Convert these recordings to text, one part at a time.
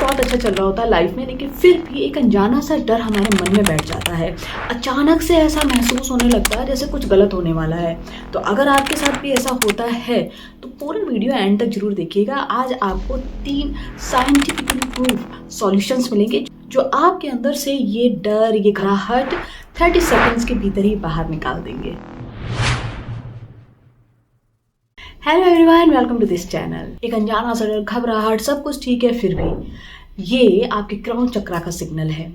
बहुत अच्छा चल रहा होता है लाइफ में, लेकिन फिर भी एक अनजाना सा डर हमारे मन में बैठ जाता है। अचानक से ऐसा महसूस होने लगता है जैसे कुछ गलत होने वाला है। तो अगर आपके साथ भी ऐसा होता है तो पूरा वीडियो एंड तक जरूर देखिएगा। आज आपको 3 साइंटिफिकली प्रूफ सॉल्यूशंस मिलेंगे जो आपके अंदर से ये डर, ये घबराहट 30 सेकंड्स के भीतर ही बाहर निकाल देंगे। Hello everyone, welcome to this channel. एक अनजाना सा डर, घबराहट, सब कुछ ठीक है, फिर भी ये आपके क्राउन चक्रा का सिग्नल है।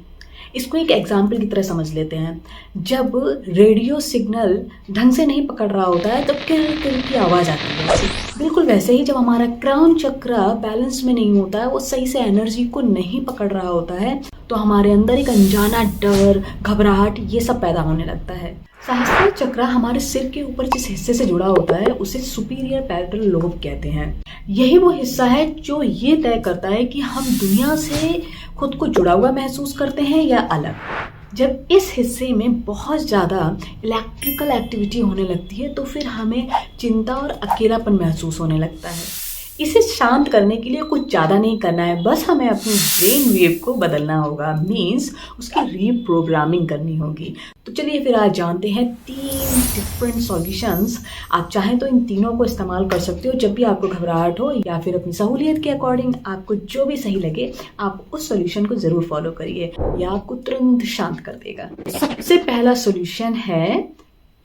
इसको एक एग्जाम्पल की तरह समझ लेते हैं। जब रेडियो सिग्नल ढंग से नहीं पकड़ रहा होता है तो किर किर की आवाज़ आती है। बिल्कुल वैसे ही जब हमारा क्राउन चक्रा बैलेंस में नहीं होता है, वो सही से एनर्जी को नहीं पकड़ रहा होता है, तो हमारे अंदर एक अनजाना डर, घबराहट, ये सब पैदा होने लगता है। सहस्त्रार चक्र हमारे सिर के ऊपर जिस हिस्से से जुड़ा होता है उसे सुपीरियर पैरेटल लोब कहते हैं। यही वो हिस्सा है जो ये तय करता है कि हम दुनिया से खुद को जुड़ा हुआ महसूस करते हैं या अलग। जब इस हिस्से में बहुत ज़्यादा इलेक्ट्रिकल एक्टिविटी होने लगती है तो फिर हमें चिंता और अकेलापन महसूस होने लगता है। इसे शांत करने के लिए कुछ ज़्यादा नहीं करना है, बस हमें अपनी ब्रेन वेव को बदलना होगा, मीन्स उसकी रीप्रोग्रामिंग करनी होगी। तो चलिए फिर आज जानते हैं 3 डिफरेंट सॉल्यूशंस। आप चाहें तो इन तीनों को इस्तेमाल कर सकते हो जब भी आपको घबराहट हो, या फिर अपनी सहूलियत के अकॉर्डिंग आपको जो भी सही लगे आप उस सॉल्यूशन को ज़रूर फॉलो करिए, यह आपको तुरंत शांत कर देगा। सबसे पहला सॉल्यूशन है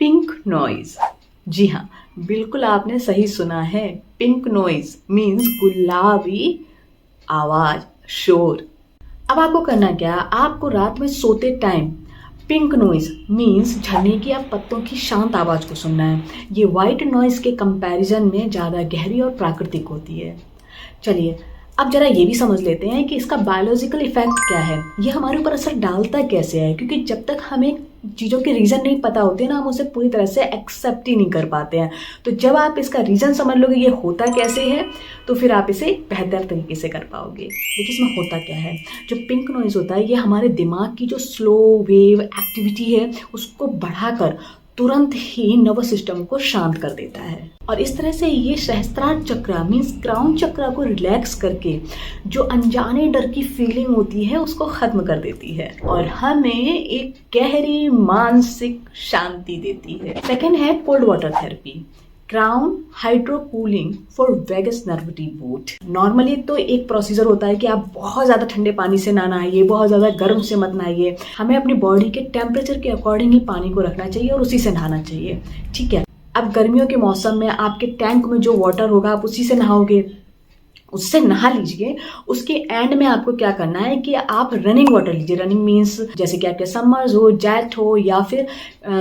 पिंक नॉइज। जी हाँ, बिल्कुल आपने सही सुना है। पिंक नॉइज मीन्स गुलाबी आवाज, शोर। अब आपको करना क्या, आपको रात में सोते टाइम पिंक नॉइज मीन्स झरने की या पत्तों की शांत आवाज को सुनना है। ये वाइट नॉइज के कंपैरिजन में ज़्यादा गहरी और प्राकृतिक होती है। चलिए अब जरा ये भी समझ लेते हैं कि इसका बायोलॉजिकल इफेक्ट क्या है, ये हमारे ऊपर असर डालता कैसे है। क्योंकि जब तक हमें चीज़ों के रीज़न नहीं पता होते ना, हम उसे पूरी तरह से एक्सेप्ट ही नहीं कर पाते हैं। तो जब आप इसका रीज़न समझ लोगे ये होता कैसे है, तो फिर आप इसे बेहतर तरीके से कर पाओगे। देखिए इसमें होता क्या है, जो पिंक नॉइज होता है ये हमारे दिमाग की जो स्लो वेव एक्टिविटी है उसको बढ़ाकर तुरंत ही नर्वस सिस्टम को शांत कर देता है। और इस तरह से ये सहस्त्रार चक्र मीन्स क्राउन चक्र को रिलैक्स करके जो अनजाने डर की फीलिंग होती है उसको खत्म कर देती है और हमें एक गहरी मानसिक शांति देती है। सेकेंड है cold water therapy, crown hydro cooling for vagus nerve reboot. Normally तो एक प्रोसीजर होता है कि आप बहुत ज़्यादा ठंडे पानी से ना नहाइए, बहुत ज़्यादा गर्म से मत नहाइए। हमें अपनी बॉडी के टेम्परेचर के अकॉर्डिंग ही पानी को रखना चाहिए और उसी से नहाना चाहिए, ठीक है। अब गर्मियों के मौसम में आपके टैंक में जो वाटर होगा आप उसी से नहाओगे, उससे नहा लीजिए। उसके एंड में आपको क्या करना है कि आप रनिंग वाटर लीजिए। रनिंग मीन्स जैसे कि आपके समर्स हो, जेट हो, या फिर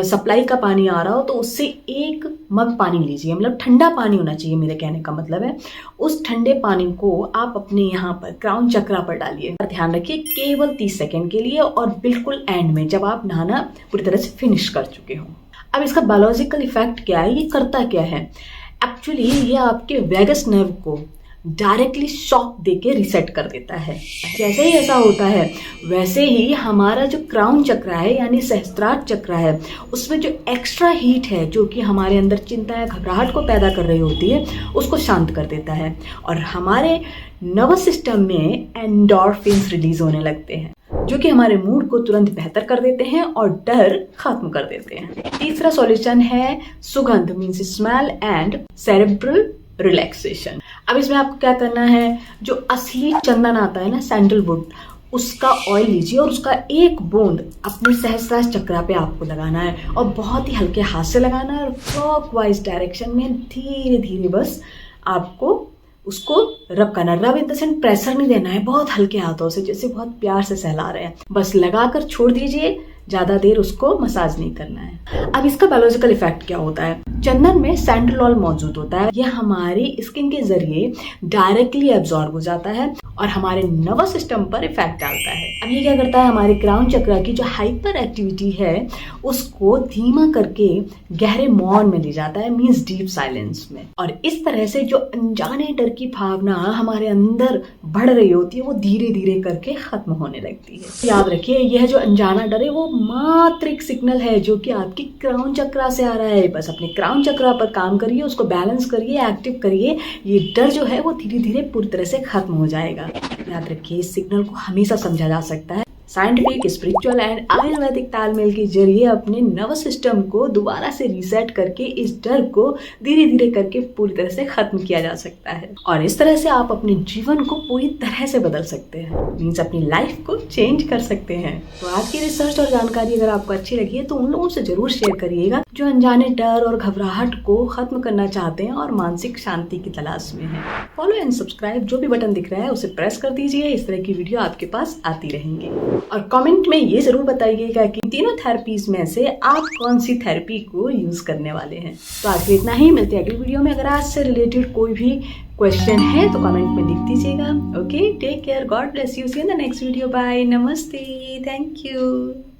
सप्लाई का पानी आ रहा हो तो उससे 1 मग पानी लीजिए। मतलब ठंडा पानी होना चाहिए, मेरे कहने का मतलब है। उस ठंडे पानी को आप अपने यहाँ पर क्राउन चक्रा पर डालिए। ध्यान रखिए केवल 30 सेकेंड के लिए और बिल्कुल एंड में जब आप नहाना पूरी तरह से फिनिश कर चुके हो। अब इसका बायोलॉजिकल इफेक्ट क्या है, ये करता क्या है। एक्चुअली ये आपके वेगस नर्व को डायरेक्टली शॉक देके रीसेट कर देता है। जैसे ही ऐसा होता है वैसे ही हमारा जो क्राउन चक्र है यानी सहस्त्रार चक्र है उसमें जो एक्स्ट्रा हीट है जो कि हमारे अंदर चिंता या घबराहट को पैदा कर रही होती है उसको शांत कर देता है और हमारे नर्वस सिस्टम में एंडोर्फिन्स रिलीज होने लगते हैं जो कि हमारे मूड को तुरंत बेहतर कर देते हैं और डर खत्म कर देते हैं। तीसरा सॉल्यूशन है सुगंध means smell and cerebral relaxation. अब इसमें आपको क्या करना है, जो असली चंदन आता है ना, सैंडलवुड, उसका ऑयल लीजिए और उसका 1 बूंद अपने सहस्त्रार चक्र पे आपको लगाना है और बहुत ही हल्के हाथ से लगाना है और क्लॉकवाइज डायरेक्शन में धीरे धीरे बस आपको उसको रब करना। रब इन द सेंस प्रेशर नहीं देना है, बहुत हल्के हाथों से, जैसे बहुत प्यार से सहला रहे हैं। बस लगाकर छोड़ दीजिए, ज्यादा देर उसको मसाज नहीं करना है। अब इसका बायोलॉजिकल इफेक्ट क्या होता है, चंदन में सैंड्रोल मौजूद होता है। यह हमारी स्किन के जरिए डायरेक्टली एब्जॉर्ब हो जाता है और हमारे नर्वस सिस्टम पर इफेक्ट डालता है। अब ये क्या करता है, हमारे क्राउन चक्र की जो हाइपर एक्टिविटी है उसको धीमा करके गहरे मौन में ले जाता है, मीन्स डीप साइलेंस में। और इस तरह से जो अनजाने डर की भावना हमारे अंदर बढ़ रही होती है वो धीरे धीरे करके खत्म होने लगती है। याद रखिए यह जो अनजाना डर है वो मात्र एक सिग्नल है जो कि आपकी क्राउन चक्र से आ रहा है। बस अपने क्राउन चक्र पर काम करिए, उसको बैलेंस करिए, एक्टिव करिए। ये डर जो है वो धीरे धीरे पूरी तरह से खत्म हो जाएगा। जाएगा। याद रखिए, इस सिग्नल को हमेशा समझा जा सकता है साइंटिफिक, स्पिरिचुअल एंड आयुर्वेदिक तालमेल के जरिए अपने नर्वस सिस्टम को दोबारा से रीसेट करके इस डर को धीरे धीरे करके पूरी तरह से खत्म किया जा सकता है और इस तरह से आप अपने जीवन को पूरी तरह से बदल सकते हैं, मीन्स अपनी लाइफ को चेंज कर सकते हैं। तो आज की रिसर्च और जानकारी अगर आपको अच्छी लगी है तो उन लोगों से जरूर शेयर करिएगा जो अनजाने डर और घबराहट को खत्म करना चाहते हैं और मानसिक शांति की तलाश में है। फॉलो एंड सब्सक्राइब जो भी बटन दिख रहा है उसे प्रेस कर दीजिए, इस तरह की वीडियो आपके पास आती रहेंगी। और कमेंट में ये जरूर बताइएगा कि तीनों थेरेपीज में से आप कौन सी थेरेपी को यूज करने वाले हैं। तो आज के इतना ही, मिलते हैं अगली वीडियो में। अगर आज से रिलेटेड कोई भी क्वेश्चन है तो कमेंट में लिख दीजिएगा। Okay, take care, God bless you, see you in the next video, bye, नमस्ते, थैंक यू।